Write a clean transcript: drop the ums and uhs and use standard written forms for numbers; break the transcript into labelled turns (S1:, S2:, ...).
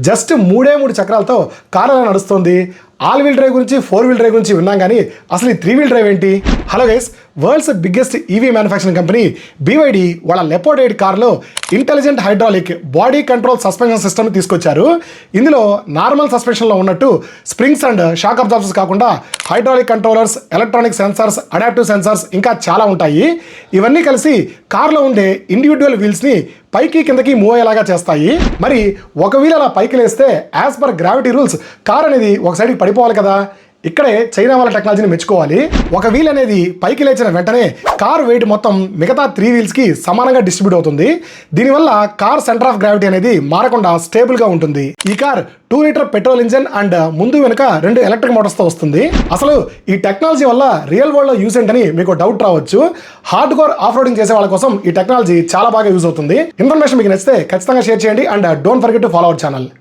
S1: Just మూడు చక్రాలతో car ఎలా నడుస్తుంది. ఆల్ వీల్ డ్రైవ్ గురించి, 4 వీల్ డ్రైవ్ గురించి విన్నాం, కానీ అసలు ఈ 3 వీల్ డ్రైవ్ ఏంటి? Hello guys, world's biggest EV manufacturing company BYD వాళ్ళ లెపోర్డ్ 8 కార్లో intelligent hydraulic body control suspension system తీసుకొచ్చారు. ఇందులో నార్మల్ సస్పెన్షన్లో ఉన్నట్టు స్ప్రింగ్స్ అండ్ షాక్ అబ్జార్బర్స్ కాకుండా hydraulic controllers, electronic sensors, adaptive sensors ఇంకా చాలా ఉంటాయి. ఇవన్నీ కలిసి కార్లో ఉండే ఇండివిజువల్ వీల్స్ని పైకి కిందకి మూవ్ అయ్యేలాగా చేస్తాయి. మరి ఒక వీల్ అలా పైకి లేస్తే as per gravity rules car అనేది ఒక సైడ్కి పడిపోవాలి కదా. ఇక్కడే చైనా వాళ్ళ టెక్నాలజీని మెచ్చుకోవాలి. ఒక వీల్ అనేది పైకి లేచిన వెంటనే కార్ వెయిట్ మొత్తం మిగతా 3 వీల్స్కి సమానంగా డిస్ట్రిబ్యూట్ అవుతుంది. దీనివల్ల కార్ సెంటర్ ఆఫ్ గ్రావిటీ అనేది మారకుండా స్టేబుల్గా ఉంటుంది. ఈ car 2 litre petrol engine and ముందు వెనుక 2 ఎలక్ట్రిక్ మోటార్స్తో వస్తుంది. అసలు ఈ టెక్నాలజీ వల్ల రియల్ వరల్డ్లో యూజ్ ఏంటని మీకు డౌట్ రావచ్చు. హార్డ్ కోర్ ఆఫ్ రోడింగ్ చేసే వాళ్ళ కోసం ఈ టెక్నాలజీ చాలా బాగా యూజ్ అవుతుంది. ఇన్ఫర్మేషన్ మీకు నచ్చితే ఖచ్చితంగా షేర్ చేయండి and don't forget to follow our channel.